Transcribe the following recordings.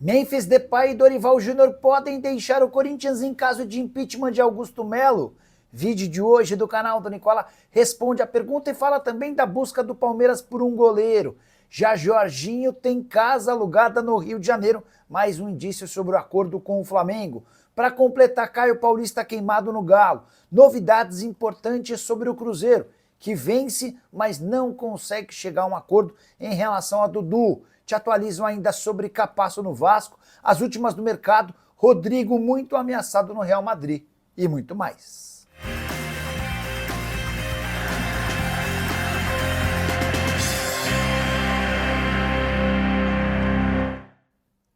Memphis Depay e Dorival Júnior podem deixar o Corinthians em caso de impeachment de Augusto Melo. Vídeo de hoje do canal do Nicola responde a pergunta e fala também da busca do Palmeiras por um goleiro. Já Jorginho tem casa alugada no Rio de Janeiro, mais um indício sobre o acordo com o Flamengo. Para completar, Caio Paulista queimado no Galo. Novidades importantes sobre o Cruzeiro, que vence, mas não consegue chegar a um acordo em relação a Dudu. Te atualizam ainda sobre Capasso no Vasco, as últimas do mercado, Rodrigo muito ameaçado no Real Madrid e muito mais.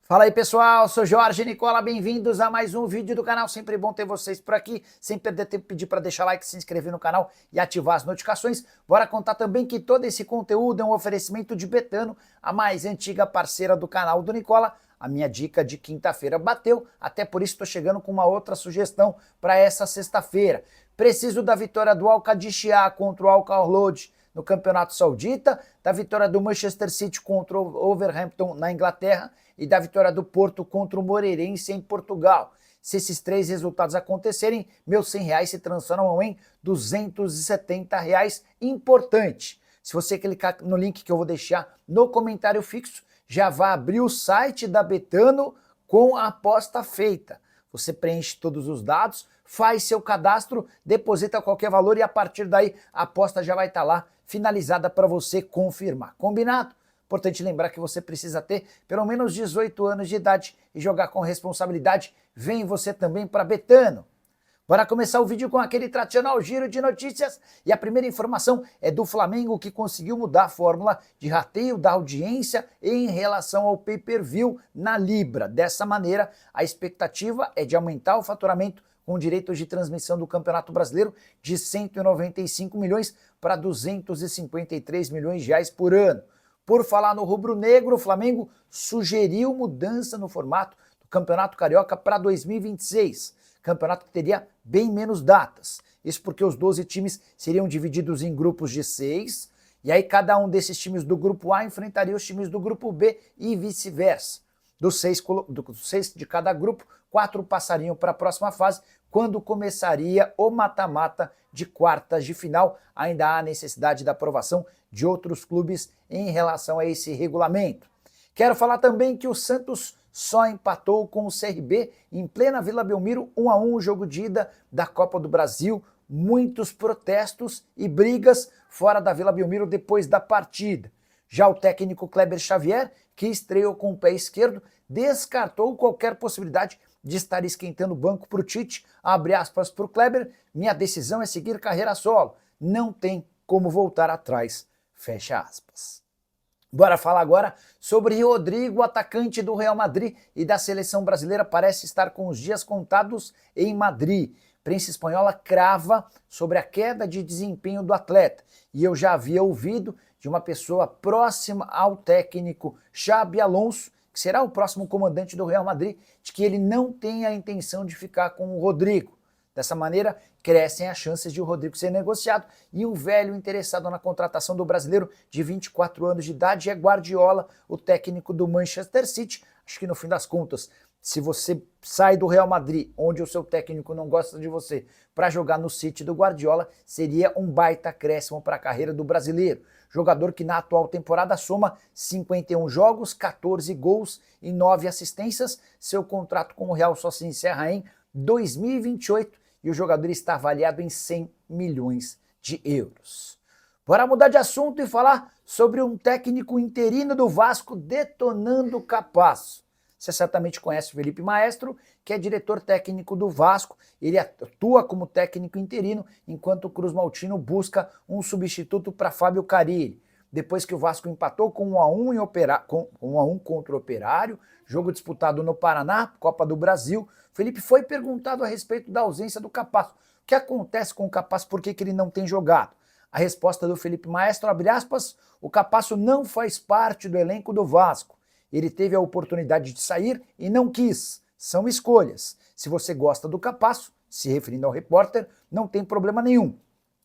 Fala aí pessoal, sou Jorge Nicola, bem-vindos a mais um vídeo do canal, sempre bom ter vocês por aqui, sem perder tempo pedir para deixar like, se inscrever no canal e ativar as notificações. Bora contar também que todo esse conteúdo é um oferecimento de Betano, a mais antiga parceira do canal do Nicola. A minha dica de quinta-feira bateu, até por isso estou chegando com uma outra sugestão para essa sexta-feira. Preciso da vitória do Al-Qadisiyah contra o Al-Khawlood no Campeonato Saudita, da vitória do Manchester City contra o Wolverhampton na Inglaterra e da vitória do Porto contra o Moreirense em Portugal. Se esses três resultados acontecerem, meus R$100 se transformam em R$270. Importante. Se você clicar no link que eu vou deixar no comentário fixo, já vai abrir o site da Betano com a aposta feita. Você preenche todos os dados, faz seu cadastro, deposita qualquer valor e a partir daí a aposta já vai estar lá finalizada para você confirmar. Combinado? Importante lembrar que você precisa ter pelo menos 18 anos de idade e jogar com responsabilidade. Vem você também para Betano. Bora começar o vídeo com aquele tradicional giro de notícias e a primeira informação é do Flamengo, que conseguiu mudar a fórmula de rateio da audiência em relação ao pay-per-view na Libra. Dessa maneira, a expectativa é de aumentar o faturamento com direitos de transmissão do Campeonato Brasileiro de 195 milhões para 253 milhões de reais por ano. Por falar no rubro-negro, o Flamengo sugeriu mudança no formato do Campeonato Carioca para 2026. Campeonato que teria bem menos datas. Isso porque os 12 times seriam divididos em grupos de 6, e aí cada um desses times do grupo A enfrentaria os times do grupo B e vice-versa. Dos seis de cada grupo, 4 passariam para a próxima fase, quando começaria o mata-mata de quartas de final. Ainda há necessidade da aprovação de outros clubes em relação a esse regulamento. Quero falar também que o Santos só empatou com o CRB em plena Vila Belmiro, 1-1 o jogo de ida da Copa do Brasil. Muitos protestos e brigas fora da Vila Belmiro depois da partida. Já o técnico Kleber Xavier, que estreou com o pé esquerdo, descartou qualquer possibilidade de estar esquentando o banco para o Tite. Abre aspas para o Kleber: minha decisão é seguir carreira solo, não tem como voltar atrás, fecha aspas. Bora falar agora sobre Rodrigo, atacante do Real Madrid e da seleção brasileira, parece estar com os dias contados em Madrid. Prensa espanhola crava sobre a queda de desempenho do atleta, e eu já havia ouvido de uma pessoa próxima ao técnico Xabi Alonso, que será o próximo comandante do Real Madrid, de que ele não tem a intenção de ficar com o Rodrigo. Dessa maneira, crescem as chances de o Rodrigo ser negociado, e um velho interessado na contratação do brasileiro de 24 anos de idade é Guardiola, o técnico do Manchester City. Acho que no fim das contas, se você sai do Real Madrid, onde o seu técnico não gosta de você, para jogar no City do Guardiola, seria um baita acréscimo para a carreira do brasileiro. Jogador que na atual temporada soma 51 jogos, 14 gols e 9 assistências. Seu contrato com o Real só se encerra em 2028 e o jogador está avaliado em 100 milhões de euros. Bora mudar de assunto e falar sobre um técnico interino do Vasco detonando o Capasso. Você certamente conhece o Felipe Maestro, que é diretor técnico do Vasco. Ele atua como técnico interino, enquanto o Cruz Maltino busca um substituto para Fábio Carille. Depois que o Vasco empatou com 1-1 contra o Operário, jogo disputado no Paraná, Copa do Brasil, Felipe foi perguntado a respeito da ausência do Capasso. O que acontece com o Capasso? Por que ele não tem jogado? A resposta do Felipe Maestro, abre aspas: o Capasso não faz parte do elenco do Vasco. Ele teve a oportunidade de sair e não quis. São escolhas. Se você gosta do Capasso, se referindo ao repórter, não tem problema nenhum.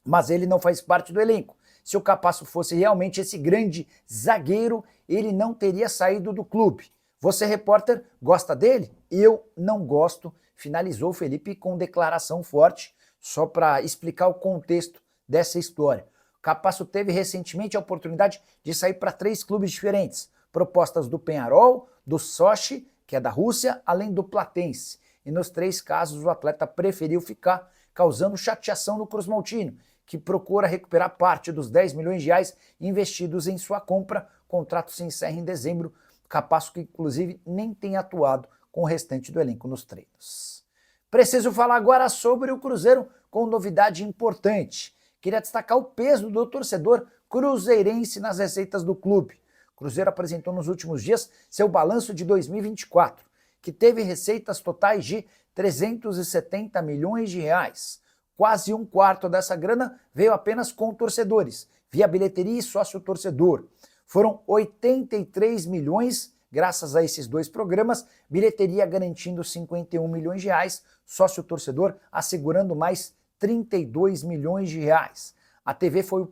Mas ele não faz parte do elenco. Se o Capasso fosse realmente esse grande zagueiro, ele não teria saído do clube. Você, repórter, gosta dele? Eu não gosto, finalizou o Felipe com declaração forte, só para explicar o contexto dessa história. O Capasso teve recentemente a oportunidade de sair para 3 clubes diferentes, propostas do Penharol, do Sochi, que é da Rússia, além do Platense. E nos 3 casos o atleta preferiu ficar, causando chateação no Cruz Maltino, que procura recuperar parte dos 10 milhões de reais investidos em sua compra. O contrato se encerra em dezembro, Capasso que inclusive nem tem atuado com o restante do elenco nos treinos. Preciso falar agora sobre o Cruzeiro com novidade importante. Queria destacar o peso do torcedor cruzeirense nas receitas do clube. O Cruzeiro apresentou nos últimos dias seu balanço de 2024, que teve receitas totais de 370 milhões de reais. Quase um quarto dessa grana veio apenas com torcedores, via bilheteria e sócio-torcedor. Foram 83 milhões, graças a esses 2 programas, bilheteria garantindo 51 milhões de reais, sócio-torcedor assegurando mais 32 milhões de reais. A TV foi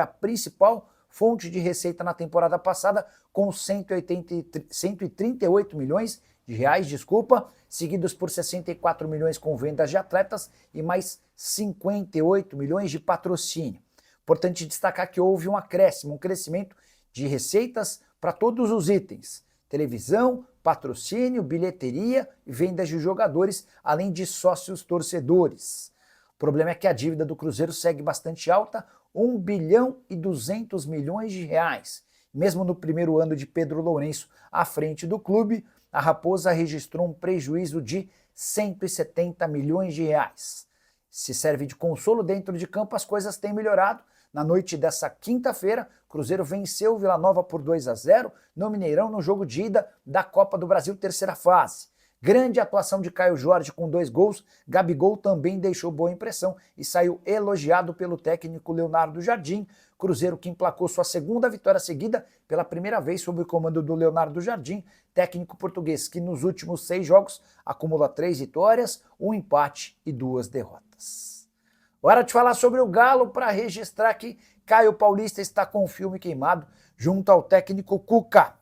a principal fonte de receita na temporada passada, com 138 milhões de reais, seguidos por 64 milhões com vendas de atletas e mais 58 milhões de patrocínio. Importante destacar que houve um crescimento de receitas para todos os itens: televisão, patrocínio, bilheteria e vendas de jogadores, além de sócios torcedores. O problema é que a dívida do Cruzeiro segue bastante alta, 1 bilhão e 200 milhões de reais. Mesmo no primeiro ano de Pedro Lourenço à frente do clube, a Raposa registrou um prejuízo de 170 milhões de reais. Se serve de consolo dentro de campo, as coisas têm melhorado. Na noite dessa quinta-feira, Cruzeiro venceu o Vila Nova por 2-0 no Mineirão no jogo de ida da Copa do Brasil, terceira fase. Grande atuação de Caio Jorge com 2 gols, Gabigol também deixou boa impressão e saiu elogiado pelo técnico Leonardo Jardim. Cruzeiro que emplacou sua segunda vitória seguida pela primeira vez sob o comando do Leonardo Jardim, técnico português que nos últimos 6 jogos acumula 3 vitórias, 1 empate e 2 derrotas. Hora de falar sobre o Galo para registrar que Caio Paulista está com o filme queimado junto ao técnico Cuca.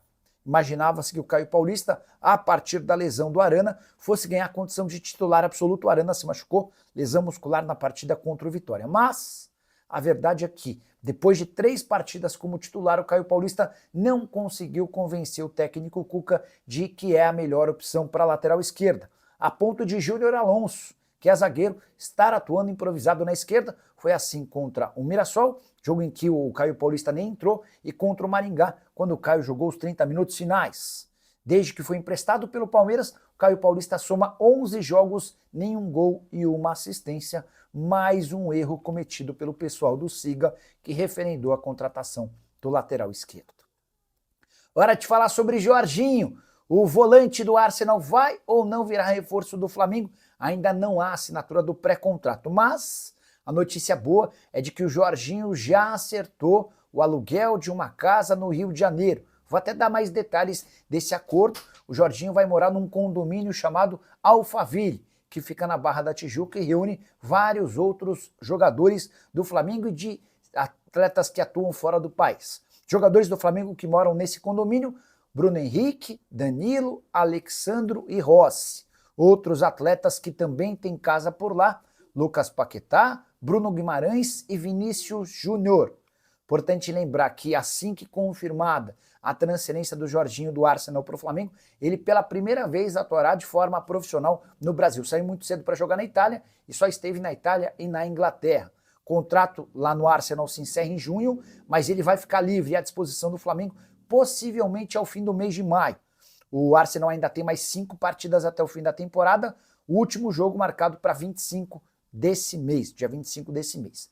Imaginava-se que o Caio Paulista, a partir da lesão do Arana, fosse ganhar a condição de titular absoluto. O Arana se machucou, lesão muscular na partida contra o Vitória. Mas a verdade é que, depois de 3 partidas como titular, o Caio Paulista não conseguiu convencer o técnico Cuca de que é a melhor opção para a lateral esquerda, a ponto de Júnior Alonso, que é zagueiro, estar atuando improvisado na esquerda. Foi assim contra o Mirassol, jogo em que o Caio Paulista nem entrou, e contra o Maringá, quando o Caio jogou os 30 minutos finais. Desde que foi emprestado pelo Palmeiras, o Caio Paulista soma 11 jogos, nenhum gol e 1 assistência. Mais um erro cometido pelo pessoal do Siga, que referendou a contratação do lateral esquerdo. Hora de falar sobre Jorginho. O volante do Arsenal vai ou não virar reforço do Flamengo? Ainda não há assinatura do pré-contrato, mas a notícia boa é de que o Jorginho já acertou o aluguel de uma casa no Rio de Janeiro. Vou até dar mais detalhes desse acordo. O Jorginho vai morar num condomínio chamado Alphaville, que fica na Barra da Tijuca e reúne vários outros jogadores do Flamengo e de atletas que atuam fora do país. Jogadores do Flamengo que moram nesse condomínio: Bruno Henrique, Danilo, Alexandro e Rossi. Outros atletas que também têm casa por lá: Lucas Paquetá, Bruno Guimarães e Vinícius Júnior. Importante lembrar que assim que confirmada a transferência do Jorginho do Arsenal para o Flamengo, ele pela primeira vez atuará de forma profissional no Brasil. Saiu muito cedo para jogar na Itália e só esteve na Itália e na Inglaterra. O contrato lá no Arsenal se encerra em junho, mas ele vai ficar livre à disposição do Flamengo possivelmente ao fim do mês de maio. O Arsenal ainda tem mais 5 partidas até o fim da temporada, o último jogo marcado para 25 desse mês, dia 25 desse mês.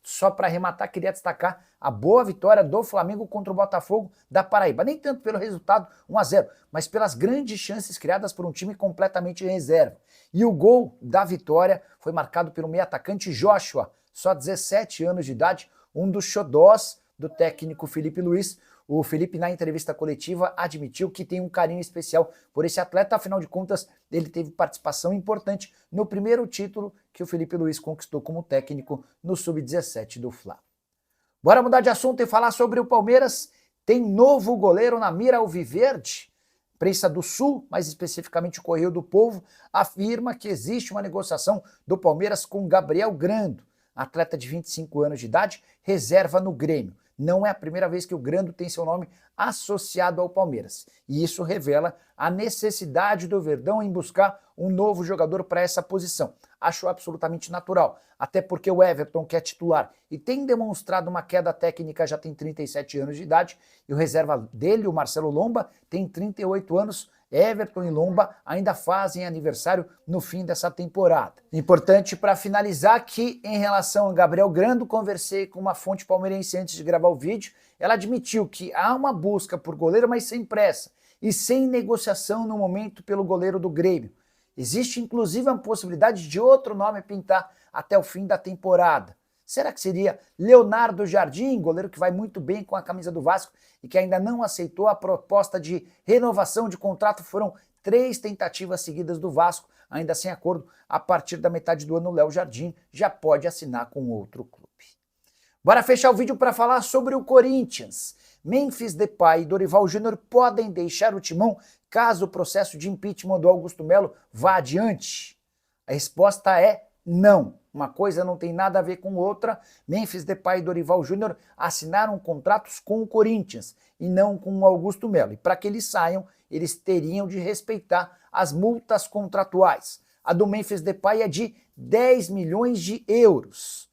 Só para arrematar, queria destacar a boa vitória do Flamengo contra o Botafogo da Paraíba. Nem tanto pelo resultado 1-0, mas pelas grandes chances criadas por um time completamente em reserva. E o gol da vitória foi marcado pelo meio atacante Joshua, só 17 anos de idade, um dos xodós do técnico Felipe Luiz. O Felipe, na entrevista coletiva, admitiu que tem um carinho especial por esse atleta. Afinal de contas, ele teve participação importante no primeiro título que o Felipe Luiz conquistou como técnico no Sub-17 do Fla. Bora mudar de assunto e falar sobre o Palmeiras. Tem novo goleiro na mira alviverde? Prensa do Sul, mais especificamente o Correio do Povo, afirma que existe uma negociação do Palmeiras com Gabriel Grando, atleta de 25 anos de idade, reserva no Grêmio. Não é a primeira vez que o Grando tem seu nome associado ao Palmeiras. E isso revela a necessidade do Verdão em buscar um novo jogador para essa posição. Acho absolutamente natural, até porque o Everton, que é titular e tem demonstrado uma queda técnica, já tem 37 anos de idade, e o reserva dele, o Marcelo Lomba, tem 38 anos. Everton e Lomba ainda fazem aniversário no fim dessa temporada. Importante para finalizar que, em relação a Gabriel Grando, conversei com uma fonte palmeirense antes de gravar o vídeo. Ela admitiu que há uma busca por goleiro, mas sem pressa e sem negociação no momento pelo goleiro do Grêmio. Existe inclusive a possibilidade de outro nome pintar até o fim da temporada. Será que seria Leonardo Jardim, goleiro que vai muito bem com a camisa do Vasco e que ainda não aceitou a proposta de renovação de contrato? Foram 3 tentativas seguidas do Vasco, ainda sem acordo. A partir da metade do ano, o Léo Jardim já pode assinar com outro clube. Bora fechar o vídeo para falar sobre o Corinthians. Memphis Depay e Dorival Júnior podem deixar o timão caso o processo de impeachment do Augusto Melo vá adiante? A resposta é não. Uma coisa não tem nada a ver com outra. Memphis Depay e Dorival Júnior assinaram contratos com o Corinthians e não com o Augusto Melo. E para que eles saiam, eles teriam de respeitar as multas contratuais. A do Memphis Depay é de 10 milhões de euros.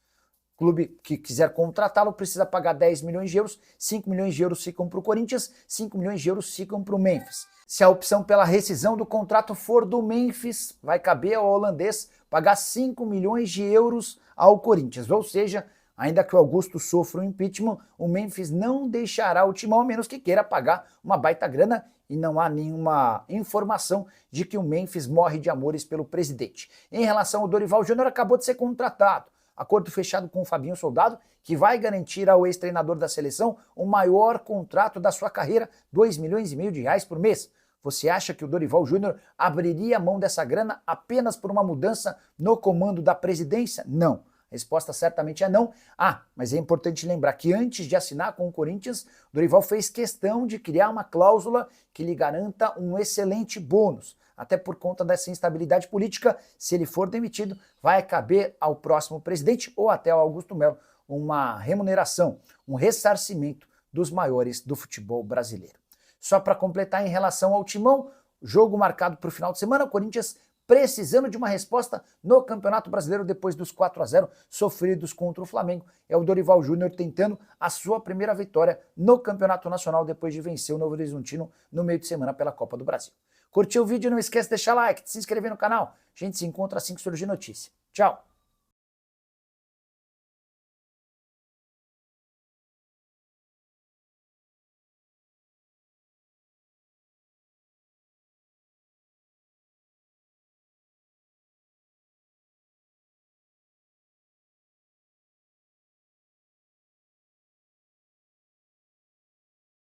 O clube que quiser contratá-lo precisa pagar 10 milhões de euros, 5 milhões de euros ficam para o Corinthians, 5 milhões de euros ficam para o Memphis. Se a opção pela rescisão do contrato for do Memphis, vai caber ao holandês pagar 5 milhões de euros ao Corinthians. Ou seja, ainda que o Augusto sofra um impeachment, o Memphis não deixará o timão, a menos que queira pagar uma baita grana, e não há nenhuma informação de que o Memphis morre de amores pelo presidente. Em relação ao Dorival Júnior, acabou de ser contratado. Acordo fechado com o Fabinho Soldado, que vai garantir ao ex-treinador da seleção o maior contrato da sua carreira, 2,5 milhões de reais por mês. Você acha que o Dorival Júnior abriria mão dessa grana apenas por uma mudança no comando da presidência? Não. A resposta certamente é não. Mas é importante lembrar que antes de assinar com o Corinthians, Dorival fez questão de criar uma cláusula que lhe garanta um excelente bônus. Até por conta dessa instabilidade política, se ele for demitido, vai caber ao próximo presidente ou até ao Augusto Melo uma remuneração, um ressarcimento dos maiores do futebol brasileiro. Só para completar, em relação ao timão, jogo marcado para o final de semana, o Corinthians precisando de uma resposta no Campeonato Brasileiro depois dos 4-0 sofridos contra o Flamengo. É o Dorival Júnior tentando a sua primeira vitória no Campeonato Nacional depois de vencer o Novo Horizontino no meio de semana pela Copa do Brasil. Curtiu o vídeo? Não esquece de deixar like, de se inscrever no canal. A gente se encontra assim que surgir notícia. Tchau!